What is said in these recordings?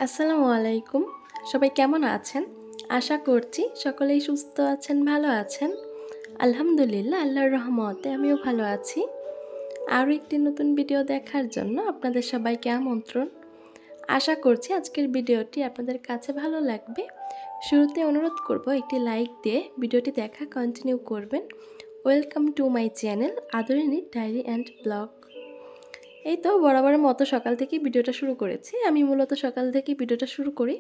আসসালামু আলাইকুম। সবাই কেমন আছেন? আশা করছি সকলেই সুস্থ আছেন, ভালো আছেন। আলহামদুলিল্লাহ, আল্লাহর রহমতে আমিও ভালো আছি। আরও একটি নতুন ভিডিও দেখার জন্য আপনাদের সবাইকে আমন্ত্রণ। আশা করছি আজকের ভিডিওটি আপনাদের কাছে ভালো লাগবে। শুরুতে অনুরোধ করব একটি লাইক দিয়ে ভিডিওটি দেখা কন্টিনিউ করবেন। Welcome to my channel Adorini diary and blog. এই তো বরাবরের মতো সকাল থেকেই ভিডিওটা শুরু করেছি। আমি মূলত সকাল থেকেই ভিডিওটা শুরু করি,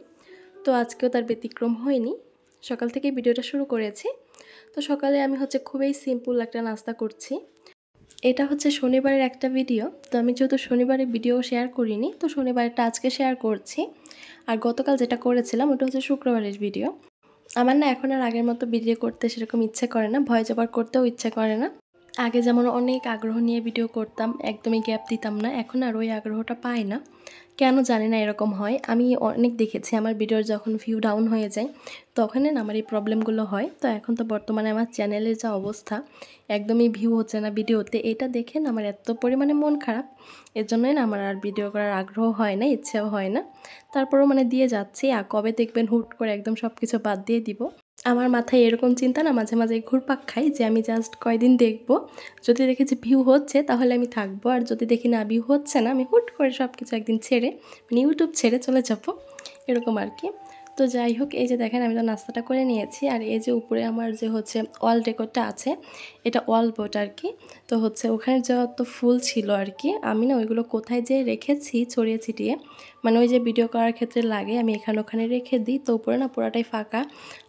তো আজকেও তার ব্যতিক্রম হয়নি। সকাল থেকেই ভিডিওটা শুরু করেছি। তো সকালে আমি খুবই সিম্পল একটা নাস্তা করছি। এটা শনিবারের একটা ভিডিও। তো আমি যেহেতু শনিবারে ভিডিও শেয়ার করিনি, তো শনিবারটা আজকে শেয়ার করছি। আর গতকাল যেটা করেছিলাম ওটা শুক্রবারের ভিডিও। আমার না এখন আর আগের মতো ভিডিও করতে সেরকম ইচ্ছে করে না, ভয়েস ওভার করতেও ইচ্ছে করে না। আগে যেমন অনেক আগ্রহ নিয়ে ভিডিও করতাম, একদমই গ্যাপ দিতাম না, এখন আর ওই আগ্রহটা পাই না। কেন জানি না এরকম হয়। আমি অনেক দেখেছি আমার ভিডিওর যখন ভিউ ডাউন হয়ে যায় তখনই না আমার এই প্রবলেমগুলো হয়। তো এখন তো বর্তমানে আমার চ্যানেলের যা অবস্থা, একদমই ভিউ হচ্ছে না ভিডিওতে, এটা দেখে না আমার এত পরিমাণে মন খারাপ। এর জন্যই না আমার আর ভিডিও করার আগ্রহ হয় না, ইচ্ছেও হয় না। তারপরেও দিয়ে যাচ্ছি। আর কবে দেখবেন হুট করে একদম সব কিছু বাদ দিয়ে দিব। আমার মাথায় এরকম চিন্তা না মাঝে মাঝে ঘুরপাক খাই যে আমি জাস্ট কয়দিন দেখব, যদি দেখি যে ভিউ হচ্ছে তাহলে আমি থাকবো, আর যদি দেখি না ভিউ হচ্ছে না আমি হুট করে সব কিছু একদিন ছেড়ে ইউটিউব ছেড়ে চলে যাবো, এরকম আর কি। তো যাই হোক, এই যে দেখেন আমি তো নাস্তাটা করে নিয়েছি। আর এই যে উপরে আমার যে ওয়াল ডেকোরটা আছে, এটা ওয়াল বোর্ড আর কি। তো ওখানে যত ফুল ছিল আর কি, আমি না ওইগুলো কোথায় যে রেখেছি ছড়িয়ে ছিটিয়ে, মানে ওই যে ভিডিও করার ক্ষেত্রে লাগে আমি এখানে ওখানে রেখে দিই। তো উপরে না পুরাটাই ফাঁকা।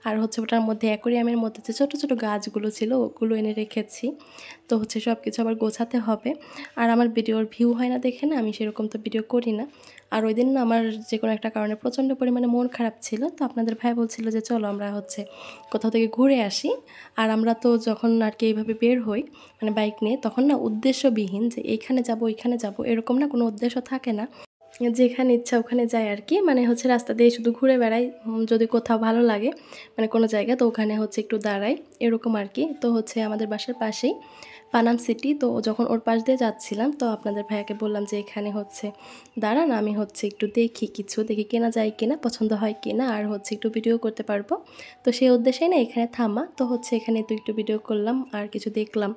আর ওটার মধ্যে অ্যাকোরিয়ামের মধ্যে যে ছোটো ছোটো গাছগুলো ছিল ওগুলো এনে রেখেছি। তো সব কিছু আবার গোছাতে হবে। আর আমার ভিডিওর ভিউ হয় না দেখে না আমি সেরকম তো ভিডিও করি না। আর ওই দিন না আমার যে কোনো একটা কারণে প্রচণ্ড পরিমাণে মন খারাপ ছিল। তো আপনাদের ভাই বলছিল যে চলো আমরা কোথাও থেকে ঘুরে আসি। আর আমরা তো যখন আর কি এইভাবে বের হই মানে বাইক নিয়ে, তখন না উদ্দেশ্যবিহীন যে এইখানে যাব ওইখানে যাব এরকম না কোনো উদ্দেশ্য থাকে না, যেখানে ইচ্ছা ওখানে যাই আর কি। মানে রাস্তা দিয়ে শুধু ঘুরে বেড়াই, যদি কোথাও ভালো লাগে মানে কোনো জায়গা, তো ওখানে একটু দাঁড়াই, এরকম আর কি। তো আমাদের বাসার পাশেই পানাম সিটি। তো যখন ওর পাশ দিয়ে যাচ্ছিলাম তো আপনাদের ভাইয়াকে বললাম যে এখানে দাঁড়ান, আমি একটু দেখি কেনা যায় কিনা, পছন্দ হয় কিনা, আর একটু ভিডিও করতে পারবো। তো সেই উদ্দেশ্যেই না এখানে থামা। তো এখানে তো একটু ভিডিও করলাম আর কিছু দেখলাম।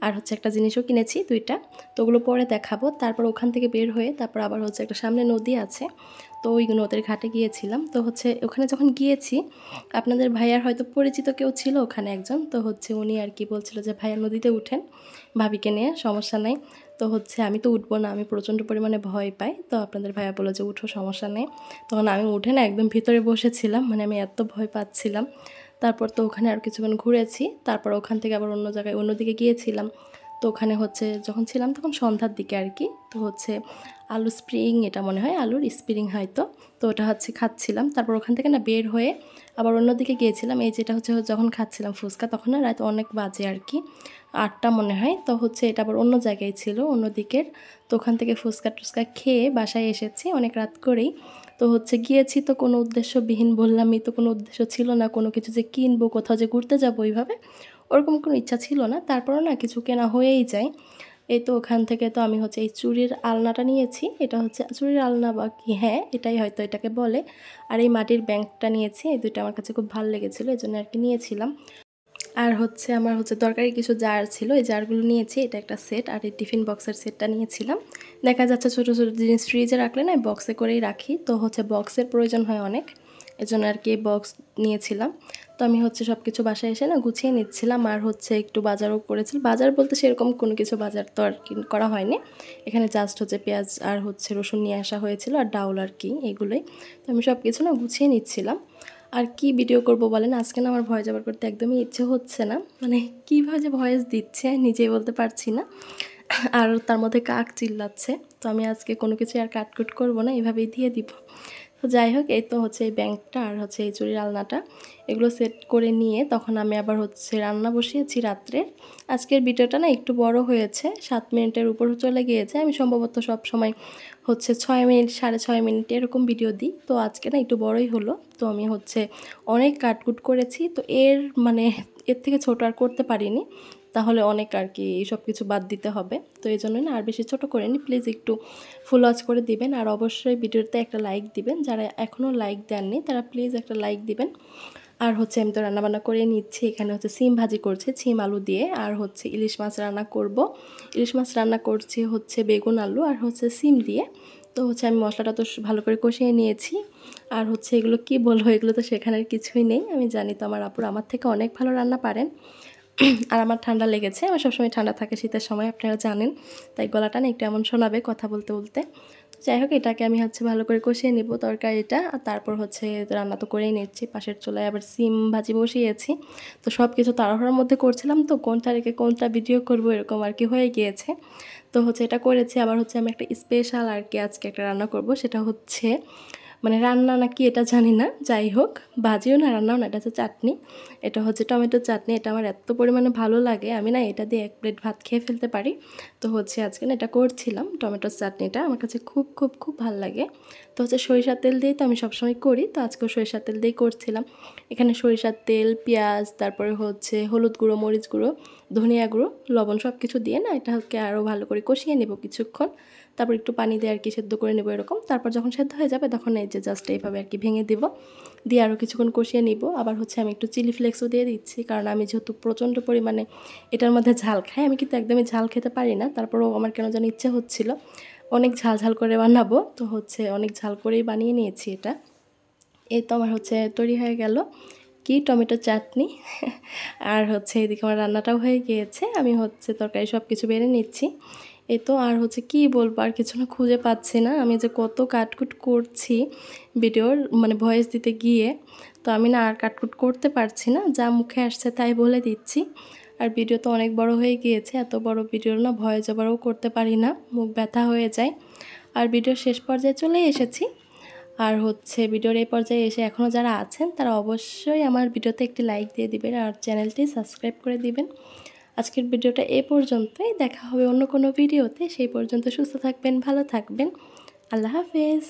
আর একটা জিনিসও কিনেছি দুইটা, তো ওগুলো পরে দেখাবো। তারপর ওখান থেকে বের হয়ে তারপর আবার একটা সামনে নদী আছে, তো ওই নদীর ঘাটে গিয়েছিলাম। তো ওখানে যখন গিয়েছি আপনাদের ভাইয়ার হয়তো পরিচিত কেউ ছিল ওখানে একজন। তো উনি আর কি বলছিল যে ভাইয়া নদীতে উঠেন ভাবিকে নিয়ে, সমস্যা নেই। তো আমি তো উঠবো না, আমি প্রচণ্ড পরিমাণে ভয় পাই। তো আপনাদের ভাইয়া বললো যে উঠো, সমস্যা নেই। তখন আমি উঠে না একদম ভিতরে বসেছিলাম, মানে আমি এত ভয় পাচ্ছিলাম। তারপর তো ওখানে আর কিছুক্ষণ ঘুরেছি। তারপর ওখান থেকে আবার অন্য জায়গায় অন্যদিকে গিয়েছিলাম। তো ওখানে যখন ছিলাম তখন সন্ধ্যার দিকে আর কি। তো আলু স্প্রিং, এটা মনে হয় আলুর স্প্রিং হয়তো। তো ওটা খাচ্ছিলাম। তারপর ওখান থেকে না বের হয়ে আবার অন্যদিকে গিয়েছিলাম। এই যেটা যখন খাচ্ছিলাম ফুচকা, তখন না রাত অনেক বাজে আর কি, 8টা মনে হয়। তো এটা আবার অন্য জায়গায় ছিল, অন্য দিকের। তো ওখান থেকে ফুচকা টুচকা খেয়ে বাসায় এসেছি অনেক রাত করেই। তো গিয়েছি তো কোনো উদ্দেশ্যবিহীন, বললামই তো কোনো উদ্দেশ্য ছিল না কোনো কিছু যে কিনবো, কোথাও যে ঘুরতে যাবো ওইভাবে ওরকম কোনো ইচ্ছা ছিল না। তারপরও না কিছু কেনা হয়েই যায়। এই তো ওখান থেকে তো আমি এই চুড়ির আলনাটা নিয়েছি। এটা চুড়ির আলনা বা কি, হ্যাঁ এটাই হয়তো এটাকে বলে। আর এই মাটির ব্যাংকটা নিয়েছি। এই দুইটা আমার কাছে খুব ভালো লেগেছিলো, এই জন্য আর কি নিয়েছিলাম। আর আমার দরকারি কিছু জার ছিল, এই জারগুলো নিয়েছি। এটা একটা সেট। আর এই টিফিন বক্সের সেটটা নিয়েছিলাম। দেখা যাচ্ছে ছোটো ছোটো জিনিস ফ্রিজে রাখলে না বক্সে করেই রাখি, তো বক্সের প্রয়োজন হয় অনেক, এজন্য আর কি এই বক্স নিয়েছিলাম। তো আমি সব কিছু বাসায় এসে না গুছিয়ে নিচ্ছিলাম। আর একটু বাজারও করেছিল, বাজার বলতে সেরকম কোনো কিছু বাজার তো আর কি করা হয়নি। এখানে জাস্ট পেঁয়াজ আর রসুন নিয়ে আসা হয়েছিল, আর ডাউল আর কি, এগুলোই। তো আমি সব কিছু না গুছিয়ে নিচ্ছিলাম। আর কি ভিডিও করব বলেন, আজকে না আমার ভয়েস ওভার করতে একদমই ইচ্ছে হচ্ছে না, মানে কীভাবে যে ভয়েস দিচ্ছে নিজেই বলতে পারছি না। আর তার মধ্যে কাক চিল্লাচ্ছে। তো আমি আজকে কোনো কিছু আর কাটকুট করব না, এভাবেই দিয়ে দিব। তো যাই হোক, এই তো এই ব্যাংকটা আর এই চুড়ির আলনাটা, এগুলো সেট করে নিয়ে তখন আমি আবার রান্না বসিয়েছি রাত্রে। আজকের ভিডিওটা না একটু বড় হয়েছে, 7 মিনিটের উপর চলে গিয়েছে। আমি সম্ভবত সব সময় 6 মিনিট 6.5 মিনিট এরকম ভিডিও দিই। তো আজকে না একটু বড়ই হলো। তো আমি অনেক কাটকুট করেছি। তো এর থেকে ছোট আর করতে পারিনি। তাহলে অনেক আর কি সব কিছু বাদ দিতে হবে। তো এই জন্য না আর বেশি ছোট করে নি, প্লিজ একটু ফুল ওয়াচ করে দিবেন। আর অবশ্যই ভিডিওতে একটা লাইক দিবেন, যারা এখনও লাইক দেননি তারা প্লিজ একটা লাইক দিবেন। আর হচ্ছে আমি তো রান্নাবান্না করে নিচ্ছি, এখানে হচ্ছে সিম ভাজি করছি সিম আলু দিয়ে, আর হচ্ছে ইলিশ মাছ রান্না করব। ইলিশ মাছ রান্না করছি হচ্ছে বেগুন আলু আর হচ্ছে সিম দিয়ে। তো হচ্ছে আমি মশলাটা তো ভালো করে কষিয়ে নিয়েছি। আর হচ্ছে এগুলো কি বলবো, এগুলো তো সেখানের কিছুই নেই। আমি জানি তো আমার আপুর আমার থেকে অনেক ভালো রান্না পারেন। আর আমার ঠান্ডা লেগেছে, আমার সবসময় ঠান্ডা থাকে শীতের সময়, আপনারা জানেন, তাই গলাটা না একটু এমন শোনাবে কথা বলতে বলতে। যাই হোক, এটাকে আমি হচ্ছে ভালো করে কষিয়ে নিব তরকারিটা। আর তারপর হচ্ছে রান্না তো করেই নিচ্ছি, পাশের চুলায় আবার সিম ভাজি বসিয়েছি। তো সব কিছু তাড়াহুড়োর মধ্যে করছিলাম, তো কোনটা রেখে কোনটা ভিডিও করব এরকম আর কি হয়ে গিয়েছে। তো হচ্ছে এটা করেছি। আবার হচ্ছে আমি একটা স্পেশাল আর কি আজকে একটা রান্না করব, সেটা হচ্ছে মানে রান্না নাকি এটা জানি না, যাই হোক ভাজিও না রান্নাও না, এটা হচ্ছে চাটনি। এটা হচ্ছে টমেটো চাটনি। এটা আমার এত পরিমাণে ভালো লাগে, আমি না এটা দিয়ে 1 প্লেট ভাত খেয়ে ফেলতে পারি। তো হচ্ছে আজকে না এটা করছিলাম, টমেটোর চাটনিটা আমার কাছে খুব খুব খুব ভালো লাগে। তো হচ্ছে সরিষার তেল দিয়ে তো আমি সবসময় করি, তো আজকেও সরিষার তেল দিয়েই করছিলাম। এখানে সরিষার তেল, পেঁয়াজ, তারপরে হচ্ছে হলুদ গুঁড়ো, মরিচ গুঁড়ো, ধনিয়া গুঁড়ো, লবণ সব কিছু দিয়ে না এটাকে আরও ভালো করে কষিয়ে নেব কিছুক্ষণ। তারপর একটু পানি দিয়ে আর কি সেদ্ধ করে নেব এরকম। তারপর যখন সেদ্ধ হয়ে যাবে তখন এই যে জাস্ট এইভাবে আর কি ভেঙে দিব, দিয়ে আরও কিছুক্ষণ কষিয়ে নিব। আবার হচ্ছে আমি একটু চিলি ফ্লেক্সও দিয়ে দিচ্ছি, কারণ আমি যেহেতু প্রচণ্ড পরিমাণে এটার মধ্যে ঝাল খাই, আমি কিন্তু একদমই ঝাল খেতে পারি না, তারপরেও আমার কেন যেন ইচ্ছে হচ্ছিল অনেক ঝাল ঝাল করে বানাবো। তো হচ্ছে অনেক ঝাল করেই বানিয়ে নিয়েছি এটা। এই তো আমার হচ্ছে তৈরি হয়ে গেল কি টমেটো চাটনি। আর হচ্ছে এদিকে আমার রান্নাটাও হয়ে গিয়েছে, আমি হচ্ছে তরকারি সব কিছু বেড়ে নিচ্ছি। এই তো আর হচ্ছে কি বলবো, আর কিছু না খুঁজে পাচ্ছি না, আমি যে কত কাটকুট করছি ভিডিওর মানে ভয়েস দিতে গিয়ে। তো আমি না আর কাটকুট করতে পারছি না, যা মুখে আসছে তাই বলে দিচ্ছি। আর ভিডিও তো অনেক বড় হয়ে গিয়েছে, এত বড় ভিডিও না ভয়েস ওভারও করতে পারি না, মুখ ব্যথা হয়ে যায়। আর ভিডিওর শেষ পর্যায়ে চলে এসেছি। আর হচ্ছে ভিডিওর এই পর্যায়ে এসে এখনও যারা আছেন তারা অবশ্যই আমার ভিডিওতে একটি লাইক দিয়ে দিবেন আর চ্যানেলটি সাবস্ক্রাইব করে দিবেন। আজকের ভিডিওটা এ পর্যন্তই, দেখা হবে অন্য কোনো ভিডিওতে। সেই পর্যন্ত সুস্থ থাকবেন, ভালো থাকবেন, আল্লাহ হাফেজ।